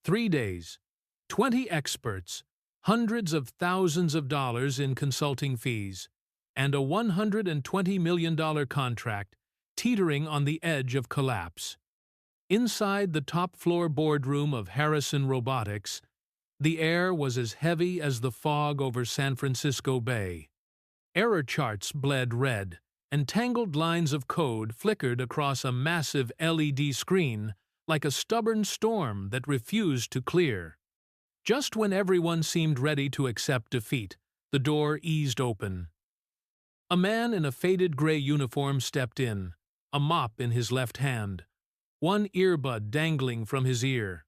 3 days, 20 experts, hundreds of thousands of dollars in consulting fees, and a $120 million contract teetering on the edge of collapse. Inside the top-floor boardroom of Harrison Robotics, the air was as heavy as the fog over San Francisco Bay. Error charts bled red, and tangled lines of code flickered across a massive LED screen like a stubborn storm that refused to clear. Just when everyone seemed ready to accept defeat, the door eased open. A man in a faded gray uniform stepped in, a mop in his left hand, one earbud dangling from his ear.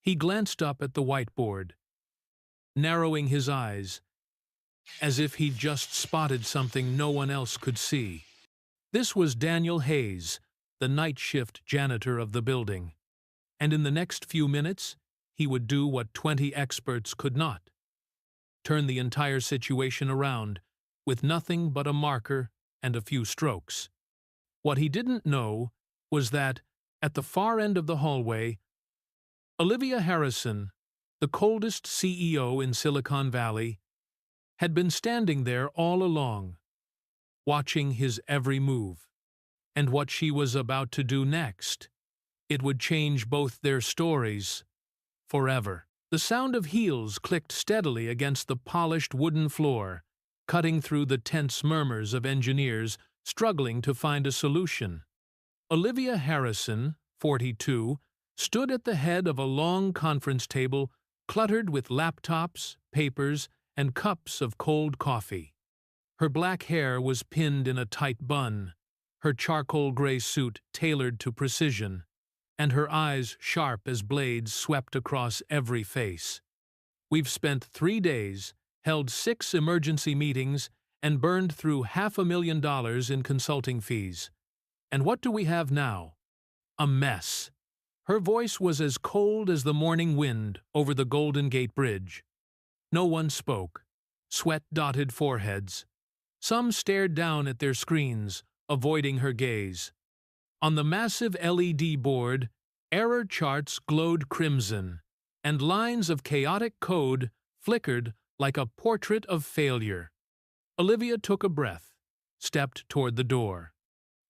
He glanced up at the whiteboard, narrowing his eyes, as if he'd just spotted something no one else could see. This was Daniel Hayes, the night shift janitor of the building, and in the next few minutes, he would do what 20 experts could not: turn the entire situation around with nothing but a marker and a few strokes. What he didn't know was that, at the far end of the hallway, Olivia Harrison, the coldest CEO in Silicon Valley, had been standing there all along, watching his every move. And what she was about to do next, it would change both their stories forever. The sound of heels clicked steadily against the polished wooden floor, cutting through the tense murmurs of engineers struggling to find a solution. Olivia Harrison, 42, stood at the head of a long conference table cluttered with laptops, papers, and cups of cold coffee. Her black hair was pinned in a tight bun, her charcoal gray suit tailored to precision, and her eyes sharp as blades swept across every face. "We've spent 3 days, held 6 emergency meetings, and burned through $500,000 in consulting fees. And what do we have now? A mess." Her voice was as cold as the morning wind over the Golden Gate Bridge. No one spoke. Sweat-dotted foreheads. Some stared down at their screens, avoiding her gaze. On the massive LED board, error charts glowed crimson, and lines of chaotic code flickered like a portrait of failure. Olivia took a breath, stepped toward the door.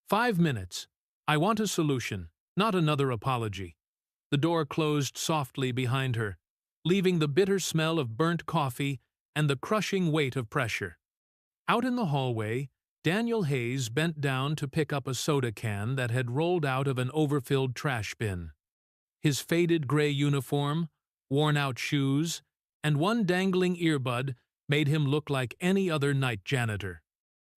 5 minutes. I want a solution, not another apology. The door closed softly behind her, leaving the bitter smell of burnt coffee and the crushing weight of pressure. Out in the hallway, Daniel Hayes bent down to pick up a soda can that had rolled out of an overfilled trash bin. His faded gray uniform, worn-out shoes, and one dangling earbud made him look like any other night janitor.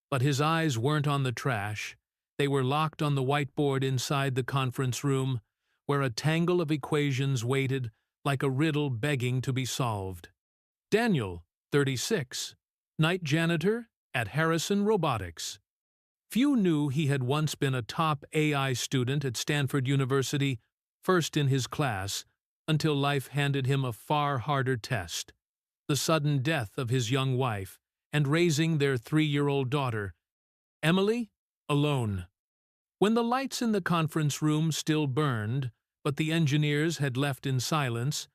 But his eyes weren't on the trash. They were locked on the whiteboard inside the conference room, where a tangle of equations waited like a riddle begging to be solved. Daniel, 36, night janitor at Harrison Robotics. Few knew he had once been a top AI student at Stanford University, first in his class, until life handed him a far harder test: the sudden death of his young wife and raising their 3-year-old daughter, Emily, alone. When the lights in the conference room still burned, but the engineers had left in silence,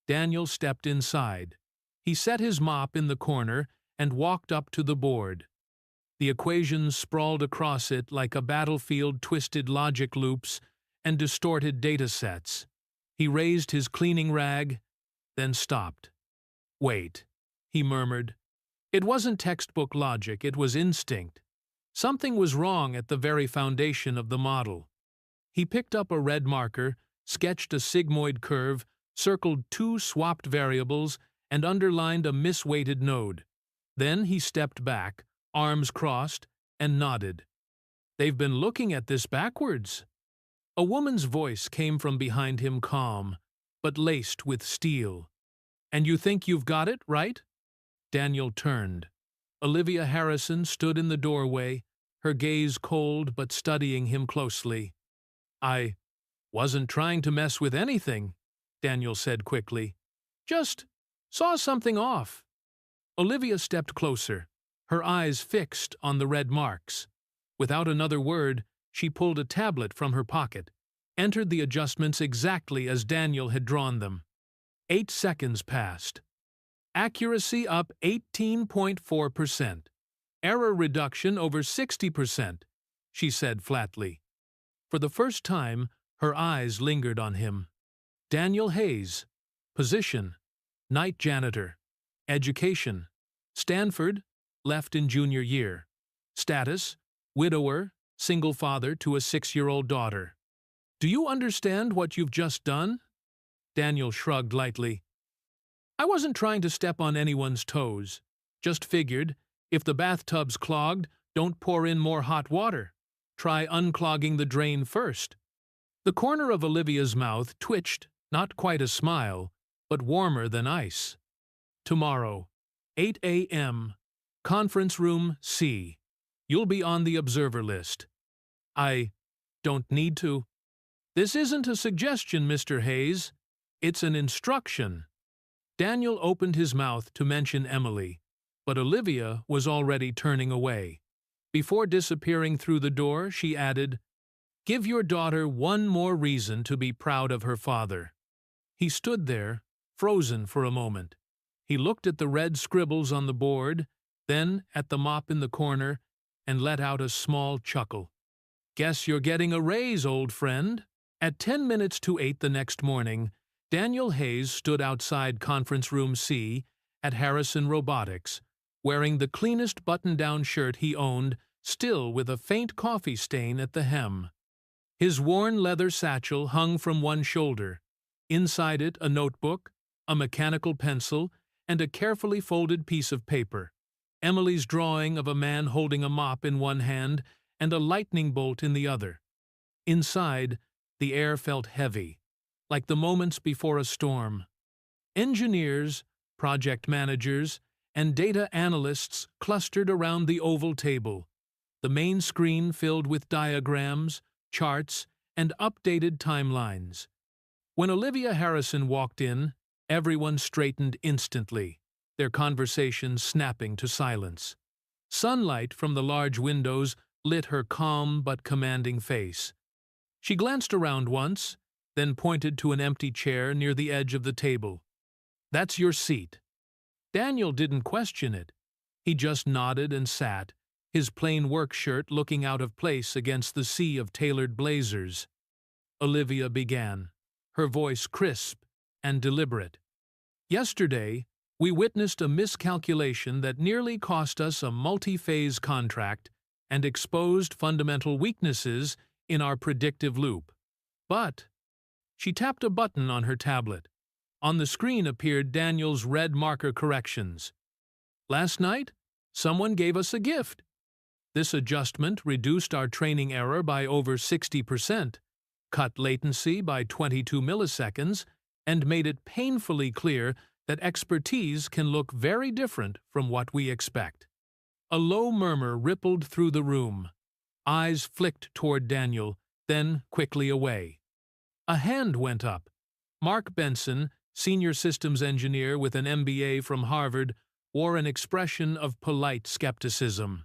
Daniel stepped inside. He set his mop in the corner and walked up to the board. The equations sprawled across it like a battlefield, twisted logic loops and distorted data sets. He raised his cleaning rag, then stopped. "Wait," he murmured. It wasn't textbook logic, it was instinct. Something was wrong at the very foundation of the model. He picked up a red marker, sketched a sigmoid curve, circled 2 swapped variables, and underlined a misweighted node. Then he stepped back, arms crossed, and nodded. "They've been looking at this backwards." A woman's voice came from behind him, calm, but laced with steel. "And you think you've got it, right?" Daniel turned. Olivia Harrison stood in the doorway, her gaze cold but studying him closely. "I wasn't trying to mess with anything," Daniel said quickly. "Just saw something off." Olivia stepped closer, her eyes fixed on the red marks. Without another word, she pulled a tablet from her pocket, entered the adjustments exactly as Daniel had drawn them. 8 seconds passed. Accuracy up 18.4%. Error reduction over 60%, she said flatly. For the first time, her eyes lingered on him. Daniel Hayes. Position: night janitor. Education: Stanford, left in junior year. Status: widower, single father to a 6-year-old daughter. Do you understand what you've just done? Daniel shrugged lightly. I wasn't trying to step on anyone's toes. Just figured, if the bathtub's clogged, don't pour in more hot water. Try unclogging the drain first. The corner of Olivia's mouth twitched, not quite a smile, but warmer than ice. Tomorrow, 8 a.m., conference room C. You'll be on the observer list. I don't need to. This isn't a suggestion, Mr. Hayes. It's an instruction. Daniel opened his mouth to mention Emily, but Olivia was already turning away. Before disappearing through the door, she added, Give your daughter one more reason to be proud of her father. He stood there, frozen for a moment. He looked at the red scribbles on the board, then at the mop in the corner, and let out a small chuckle. Guess you're getting a raise, old friend. At 10 minutes to 8 the next morning, Daniel Hayes stood outside Conference Room C at Harrison Robotics, wearing the cleanest button-down shirt he owned, still with a faint coffee stain at the hem. His worn leather satchel hung from one shoulder. Inside it, a notebook, a mechanical pencil, and a carefully folded piece of paper. Emily's drawing of a man holding a mop in one hand and a lightning bolt in the other. Inside, the air felt heavy, like the moments before a storm. Engineers, project managers, and data analysts clustered around the oval table, the main screen filled with diagrams, charts, and updated timelines. When Olivia Harrison walked in, everyone straightened instantly, their conversations snapping to silence. Sunlight from the large windows lit her calm but commanding face. She glanced around once, then pointed to an empty chair near the edge of the table. That's your seat. Daniel didn't question it. He just nodded and sat, his plain work shirt looking out of place against the sea of tailored blazers. Olivia began, her voice crisp and deliberate. Yesterday, we witnessed a miscalculation that nearly cost us a multi-phase contract and exposed fundamental weaknesses in our predictive loop. But she tapped a button on her tablet. On the screen appeared Daniel's red marker corrections. Last night, someone gave us a gift. This adjustment reduced our training error by over 60%, cut latency by 22 milliseconds, and made it painfully clear that expertise can look very different from what we expect. A low murmur rippled through the room. Eyes flicked toward Daniel, then quickly away. A hand went up. Mark Benson, senior systems engineer with an MBA from Harvard, wore an expression of polite skepticism.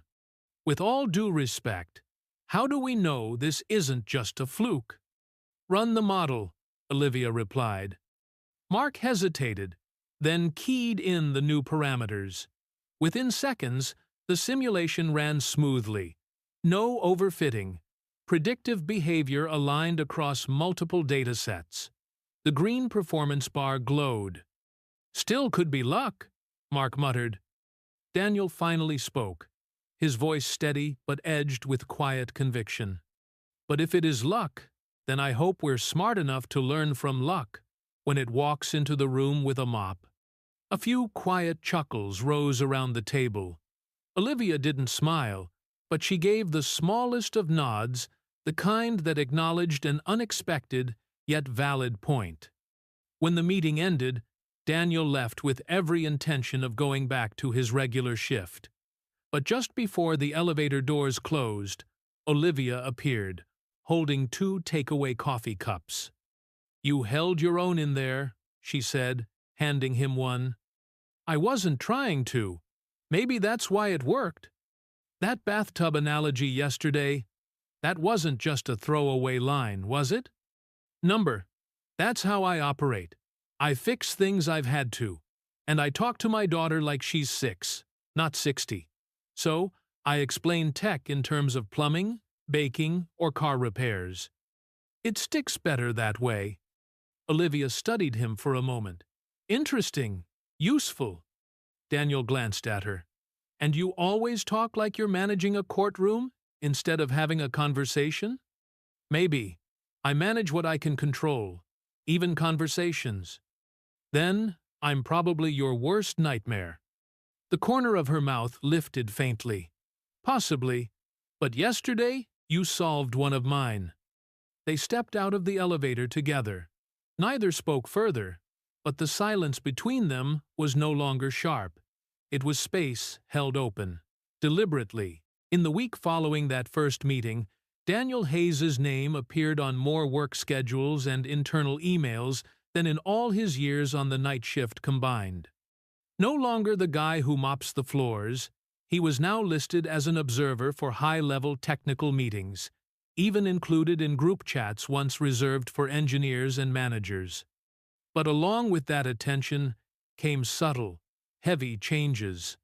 With all due respect, how do we know this isn't just a fluke? Run the model, Olivia replied. Mark hesitated, then keyed in the new parameters. Within seconds, the simulation ran smoothly. No overfitting. Predictive behavior aligned across multiple datasets. The green performance bar glowed. Still could be luck, Mark muttered. Daniel finally spoke, his voice steady but edged with quiet conviction. But if it is luck, then I hope we're smart enough to learn from luck when it walks into the room with a mop. A few quiet chuckles rose around the table. Olivia didn't smile, but she gave the smallest of nods, the kind that acknowledged an unexpected yet valid point. When the meeting ended, Daniel left with every intention of going back to his regular shift. But just before the elevator doors closed, Olivia appeared, holding 2 takeaway coffee cups. You held your own in there, she said, handing him one. I wasn't trying to. Maybe that's why it worked. That bathtub analogy yesterday, that wasn't just a throwaway line, was it? Number. That's how I operate. I fix things I've had to, and I talk to my daughter like she's 6, not 60. So, I explain tech in terms of plumbing, baking, or car repairs. It sticks better that way. Olivia studied him for a moment. Interesting. Useful. Daniel glanced at her. And you always talk like you're managing a courtroom instead of having a conversation? Maybe. I manage what I can control, even conversations. Then, I'm probably your worst nightmare. The corner of her mouth lifted faintly. Possibly, but yesterday you solved one of mine. They stepped out of the elevator together. Neither spoke further, but the silence between them was no longer sharp. It was space held open. Deliberately, in the week following that first meeting, Daniel Hayes's name appeared on more work schedules and internal emails than in all his years on the night shift combined. No longer the guy who mops the floors, he was now listed as an observer for high-level technical meetings, even included in group chats once reserved for engineers and managers. But along with that attention came subtle, heavy changes.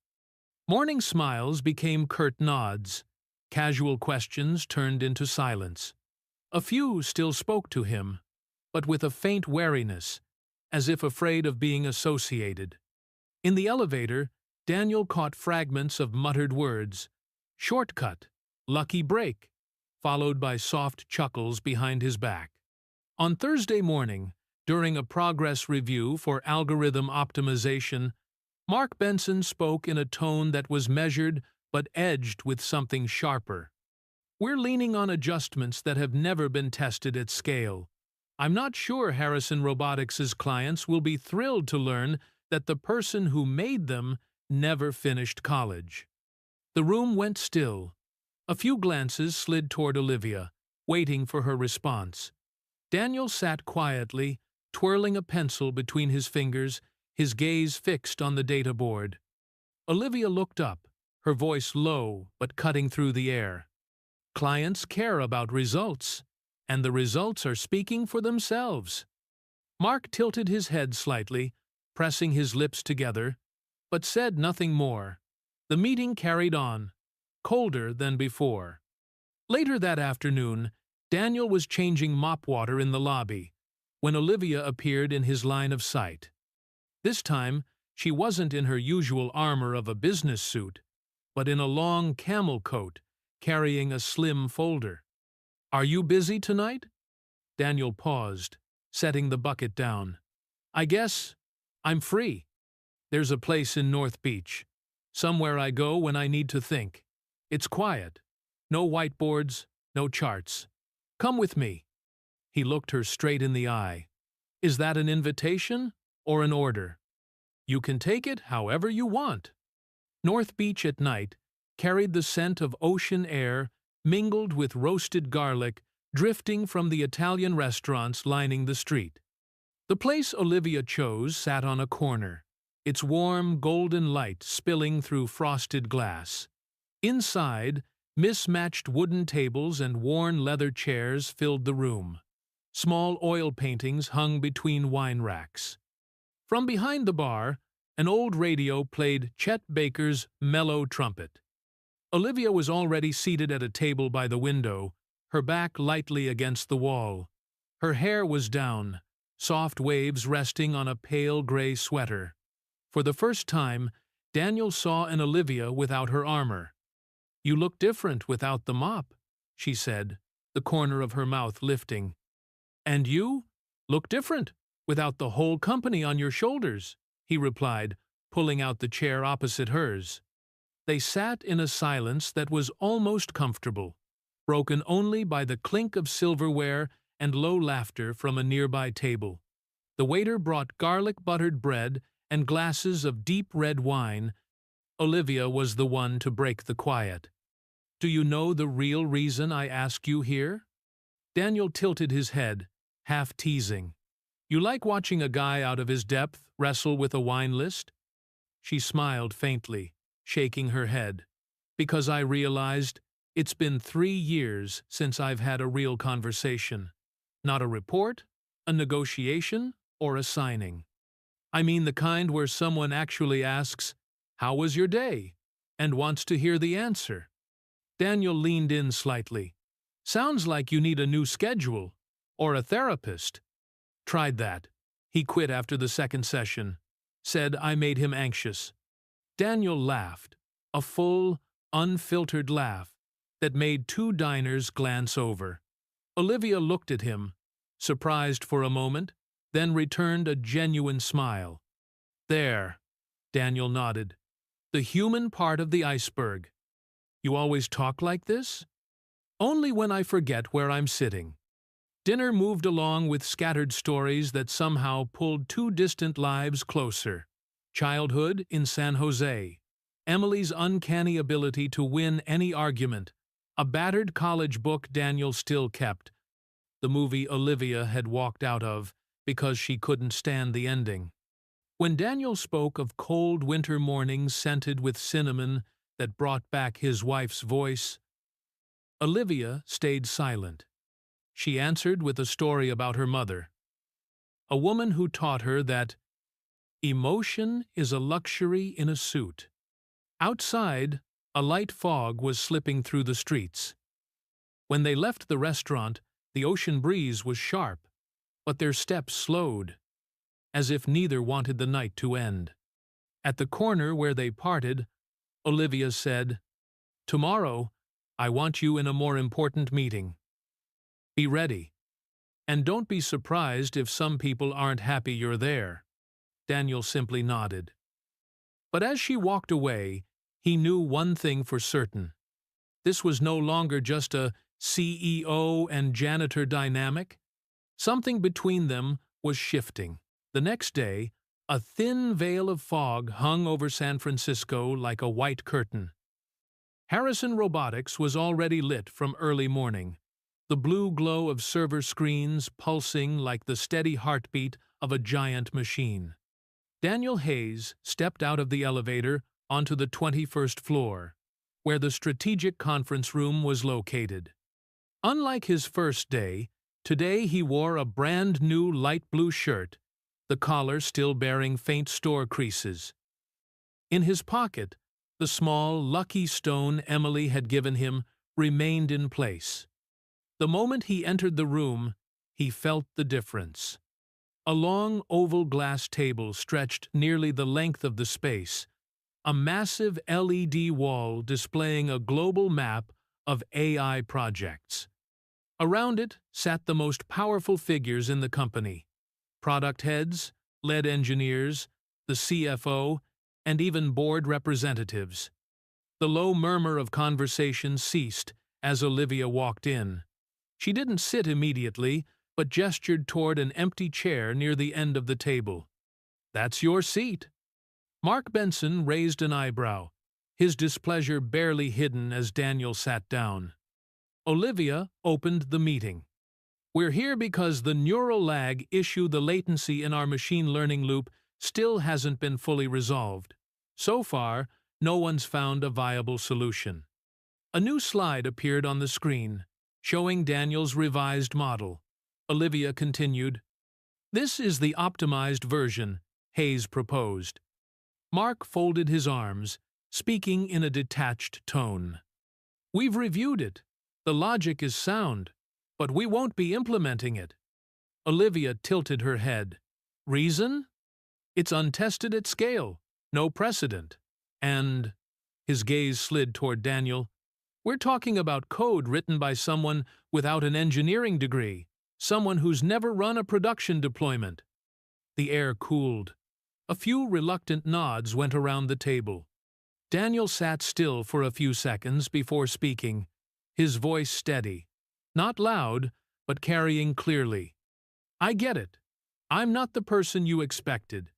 Morning smiles became curt nods. Casual questions turned into silence. A few still spoke to him, but with a faint wariness, as if afraid of being associated. In the elevator, Daniel caught fragments of muttered words, "Shortcut," "lucky break," followed by soft chuckles behind his back. On Thursday morning, during a progress review for algorithm optimization, Mark Benson spoke in a tone that was measured but edged with something sharper. We're leaning on adjustments that have never been tested at scale. I'm not sure Harrison Robotics' clients will be thrilled to learn that the person who made them never finished college. The room went still. A few glances slid toward Olivia, waiting for her response. Daniel sat quietly, twirling a pencil between his fingers, his gaze fixed on the data board. Olivia looked up, her voice low but cutting through the air. Clients care about results, and the results are speaking for themselves. Mark tilted his head slightly, pressing his lips together, but said nothing more. The meeting carried on, colder than before. Later that afternoon, Daniel was changing mop water in the lobby, when Olivia appeared in his line of sight. This time, she wasn't in her usual armor of a business suit, but in a long camel coat, carrying a slim folder. "Are you busy tonight?" Daniel paused, setting the bucket down. "I guess I'm free. There's a place in North Beach, somewhere I go when I need to think. It's quiet. No whiteboards, no charts. Come with me." He looked her straight in the eye. "Is that an invitation or an order? You can take it however you want." North Beach at night carried the scent of ocean air mingled with roasted garlic drifting from the Italian restaurants lining the street. The place Olivia chose sat on a corner, its warm golden light spilling through frosted glass. Inside, mismatched wooden tables and worn leather chairs filled the room. Small oil paintings hung between wine racks. From behind the bar, an old radio played Chet Baker's mellow trumpet. Olivia was already seated at a table by the window, her back lightly against the wall. Her hair was down, soft waves resting on a pale gray sweater. For the first time, Daniel saw an Olivia without her armor. "You look different without the mop," she said, the corner of her mouth lifting. "And you look different without the whole company on your shoulders," he replied, pulling out the chair opposite hers. They sat in a silence that was almost comfortable, broken only by the clink of silverware and low laughter from a nearby table. The waiter brought garlic-buttered bread and glasses of deep red wine. Olivia was the one to break the quiet. "Do you know the real reason I ask you here?" Daniel tilted his head, half teasing. "You like watching a guy out of his depth wrestle with a wine list?" She smiled faintly, shaking her head. "Because I realized it's been 3 years since I've had a real conversation. Not a report, a negotiation, or a signing. I mean the kind where someone actually asks, "How was your day?" and wants to hear the answer. Daniel leaned in slightly. Sounds like you need a new schedule. Or a therapist. Tried that. He quit after the second session. Said I made him anxious. Daniel laughed. A full, unfiltered laugh that made two diners glance over. Olivia looked at him, surprised for a moment, then returned a genuine smile. There, Daniel nodded. The human part of the iceberg. You always talk like this? Only when I forget where I'm sitting. Dinner moved along with scattered stories that somehow pulled two distant lives closer. Childhood in San Jose. Emily's uncanny ability to win any argument. A battered college book Daniel still kept. The movie Olivia had walked out of because she couldn't stand the ending. When Daniel spoke of cold winter mornings scented with cinnamon that brought back his wife's voice, Olivia stayed silent. She answered with a story about her mother. A woman who taught her that emotion is a luxury in a suit. Outside, a light fog was slipping through the streets. When they left the restaurant, the ocean breeze was sharp, but their steps slowed, as if neither wanted the night to end. At the corner where they parted, Olivia said, "Tomorrow, I want you in a more important meeting. Be ready. And don't be surprised if some people aren't happy you're there." Daniel simply nodded. But as she walked away, he knew one thing for certain. This was no longer just a CEO and janitor dynamic. Something between them was shifting. The next day, a thin veil of fog hung over San Francisco like a white curtain. Harrison Robotics was already lit from early morning, the blue glow of server screens pulsing like the steady heartbeat of a giant machine. Daniel Hayes stepped out of the elevator onto the 21st floor, where the strategic conference room was located. Unlike his first day, today he wore a brand new light blue shirt, the collar still bearing faint store creases. In his pocket, the small, lucky stone Emily had given him remained in place. The moment he entered the room, he felt the difference. A long oval glass table stretched nearly the length of the space, a massive LED wall displaying a global map of AI projects. Around it sat the most powerful figures in the company: product heads, lead engineers, the CFO, and even board representatives. The low murmur of conversation ceased as Olivia walked in. She didn't sit immediately, but gestured toward an empty chair near the end of the table. "That's your seat." Mark Benson raised an eyebrow, his displeasure barely hidden as Daniel sat down. Olivia opened the meeting. "We're here because the neural lag issue, the latency in our machine learning loop, still hasn't been fully resolved. So far, no one's found a viable solution." A new slide appeared on the screen, showing Daniel's revised model. Olivia continued, "This is the optimized version," Hayes proposed. Mark folded his arms, speaking in a detached tone. "We've reviewed it. The logic is sound, but we won't be implementing it." Olivia tilted her head. "Reason? It's untested at scale, no precedent. And," his gaze slid toward Daniel, "we're talking about code written by someone without an engineering degree, someone who's never run a production deployment." The air cooled. A few reluctant nods went around the table. Daniel sat still for a few seconds before speaking, his voice steady. Not loud, but carrying clearly. "I get it. I'm not the person you expected.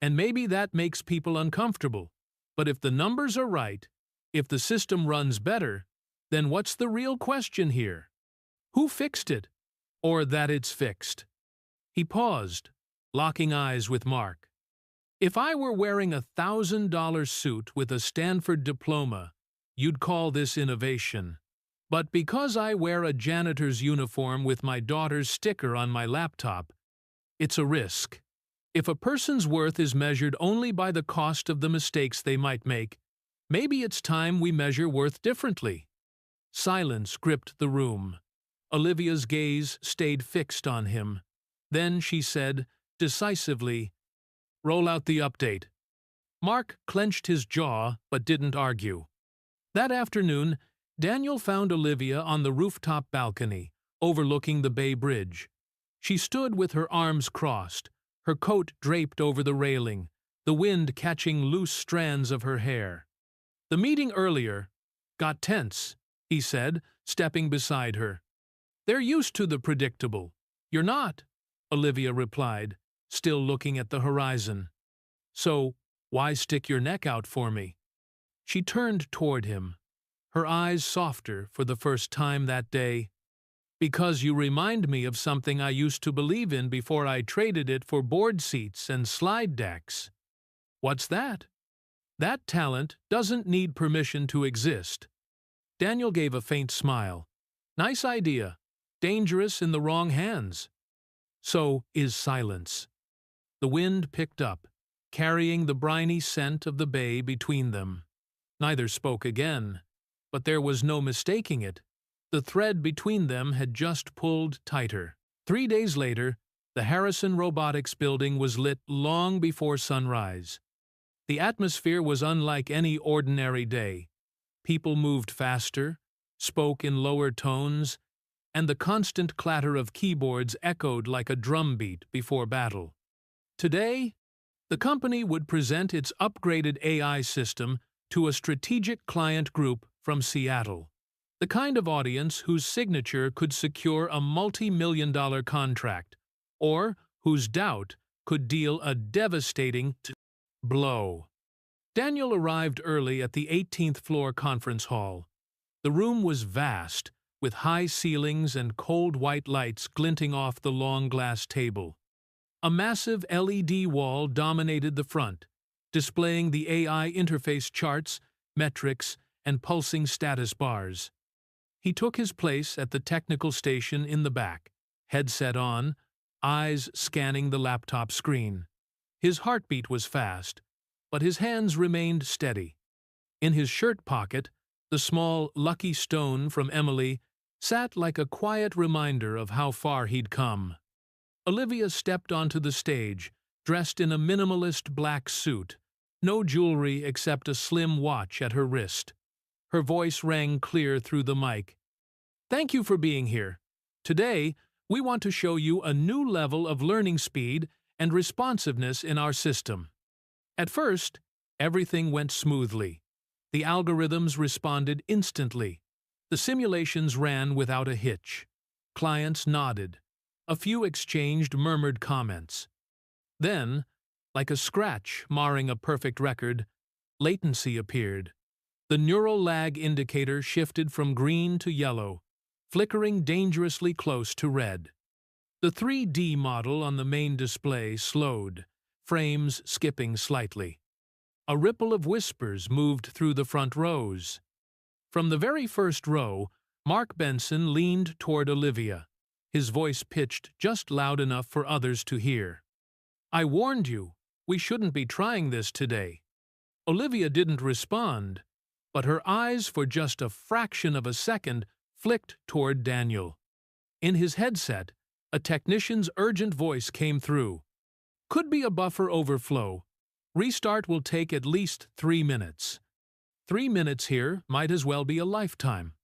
And maybe that makes people uncomfortable. But if the numbers are right, if the system runs better, then what's the real question here? Who fixed it? Or that it's fixed?" He paused, locking eyes with Mark. "If I were wearing a $1,000 suit with a Stanford diploma, you'd call this innovation. But because I wear a janitor's uniform with my daughter's sticker on my laptop, it's a risk. If a person's worth is measured only by the cost of the mistakes they might make, maybe it's time we measure worth differently. Silence gripped the room. Olivia's gaze stayed fixed on him. Then she said, decisively, "Roll out the update." Mark clenched his jaw but didn't argue. That afternoon, Daniel found Olivia on the rooftop balcony, overlooking the Bay Bridge. She stood with her arms crossed, her coat draped over the railing, the wind catching loose strands of her hair. "The meeting earlier got tense," he said, stepping beside her. "They're used to the predictable." "You're not," Olivia replied, still looking at the horizon. "So, why stick your neck out for me?" She turned toward him, her eyes softer for the first time that day. "Because you remind me of something I used to believe in before I traded it for board seats and slide decks." "What's that?" "That talent doesn't need permission to exist." Daniel gave a faint smile. "Nice idea. Dangerous in the wrong hands." "So is silence." The wind picked up, carrying the briny scent of the bay between them. Neither spoke again, but there was no mistaking it. The thread between them had just pulled tighter. 3 days later, the Harrison Robotics building was lit long before sunrise. The atmosphere was unlike any ordinary day. People moved faster, spoke in lower tones, and the constant clatter of keyboards echoed like a drumbeat before battle. Today, the company would present its upgraded AI system to a strategic client group from Seattle, the kind of audience whose signature could secure a multi-million-dollar contract, or whose doubt could deal a devastating blow. Daniel arrived early at the 18th floor conference hall. The room was vast, with high ceilings and cold white lights glinting off the long glass table. A massive LED wall dominated the front, displaying the AI interface charts, metrics, and pulsing status bars. He took his place at the technical station in the back, headset on, eyes scanning the laptop screen. His heartbeat was fast, but his hands remained steady. In his shirt pocket, the small lucky stone from Emily sat like a quiet reminder of how far he'd come. Olivia stepped onto the stage, dressed in a minimalist black suit, no jewelry except a slim watch at her wrist. Her voice rang clear through the mic. "Thank you for being here. Today, we want to show you a new level of learning speed and responsiveness in our system." At first, everything went smoothly. The algorithms responded instantly. The simulations ran without a hitch. Clients nodded. A few exchanged murmured comments. Then, like a scratch marring a perfect record, latency appeared. The neural lag indicator shifted from green to yellow, flickering dangerously close to red. The 3D model on the main display slowed, frames skipping slightly. A ripple of whispers moved through the front rows. From the very first row, Mark Benson leaned toward Olivia, his voice pitched just loud enough for others to hear. "I warned you, we shouldn't be trying this today." Olivia didn't respond, but her eyes for just a fraction of a second flicked toward Daniel. In his headset, a technician's urgent voice came through. "Could be a buffer overflow. Restart will take at least 3 minutes." 3 minutes here might as well be a lifetime.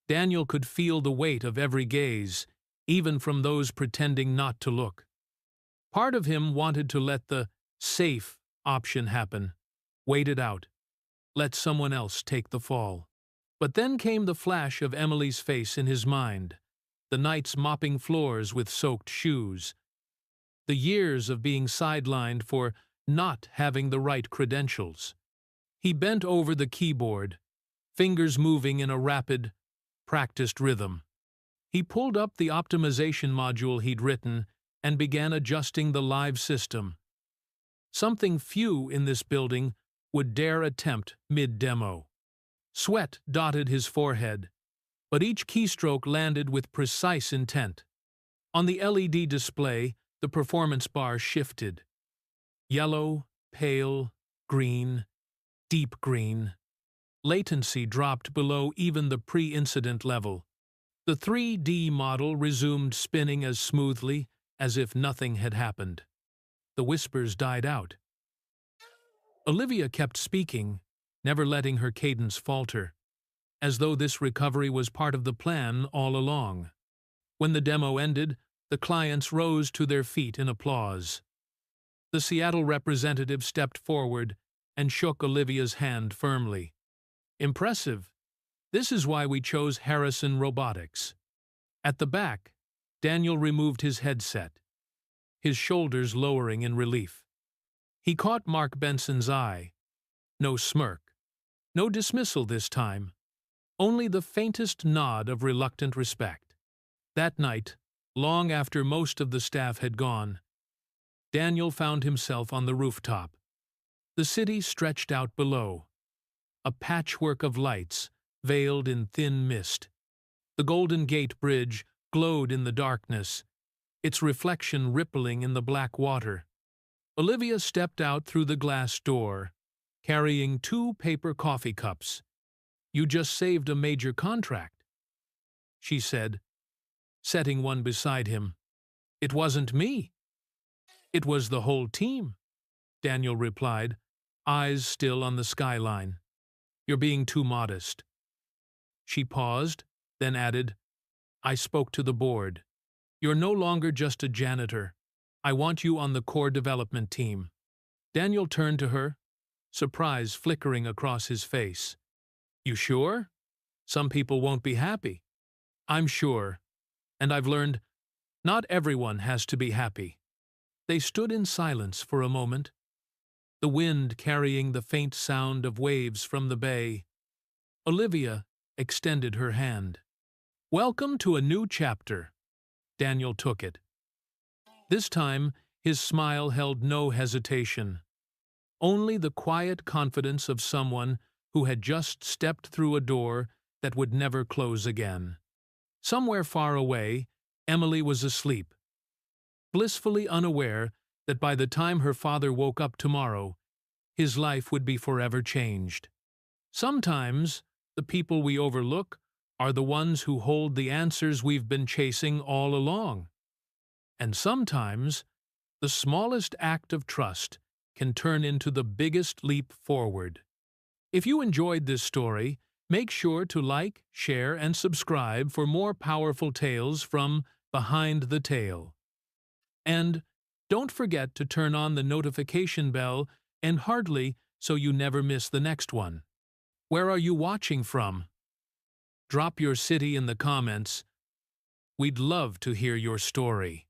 Daniel could feel the weight of every gaze, even from those pretending not to look. Part of him wanted to let the safe option happen, wait it out, let someone else take the fall. But then came the flash of Emily's face in his mind, the nights mopping floors with soaked shoes, the years of being sidelined for not having the right credentials. He bent over the keyboard, fingers moving in a rapid, practiced rhythm. He pulled up the optimization module he'd written and began adjusting the live system. Something few in this building would dare attempt mid-demo. Sweat dotted his forehead, but each keystroke landed with precise intent. On the LED display, the performance bar shifted. Yellow, pale, green, deep green. Latency dropped below even the pre-incident level. The 3D model resumed spinning as smoothly as if nothing had happened. The whispers died out. Olivia kept speaking, never letting her cadence falter, as though this recovery was part of the plan all along. When the demo ended, the clients rose to their feet in applause. The Seattle representative stepped forward and shook Olivia's hand firmly. Impressive. This is why we chose Harrison Robotics. At the back, Daniel removed his headset, his shoulders lowering in relief. He caught Mark Benson's eye. No smirk. No dismissal this time. Only the faintest nod of reluctant respect. That night, long after most of the staff had gone, Daniel found himself on the rooftop. The city stretched out below, a patchwork of lights veiled in thin mist. The Golden Gate Bridge glowed in the darkness, its reflection rippling in the black water. Olivia stepped out through the glass door, carrying 2 paper coffee cups. "You just saved a major contract," she said, setting one beside him. "It wasn't me." "It was the whole team," Daniel replied, eyes still on the skyline. "You're being too modest." She paused, then added, "I spoke to the board. You're no longer just a janitor. I want you on the core development team." Daniel turned to her, surprise flickering across his face. "You sure? Some people won't be happy." "I'm sure. And I've learned not everyone has to be happy." They stood in silence for a moment, the wind carrying the faint sound of waves from the bay. Olivia extended her hand. "Welcome to a new chapter." Daniel took it. This time, his smile held no hesitation, only the quiet confidence of someone who had just stepped through a door that would never close again. Somewhere far away, Emily was asleep, blissfully unaware that by the time her father woke up tomorrow, his life would be forever changed. Sometimes, the people we overlook are the ones who hold the answers we've been chasing all along. And sometimes, the smallest act of trust can turn into the biggest leap forward. If you enjoyed this story, make sure to like, share, and subscribe for more powerful tales from Behind the Tale. And don't forget to turn on the notification bell and heartly so you never miss the next one. Where are you watching from? Drop your city in the comments. We'd love to hear your story.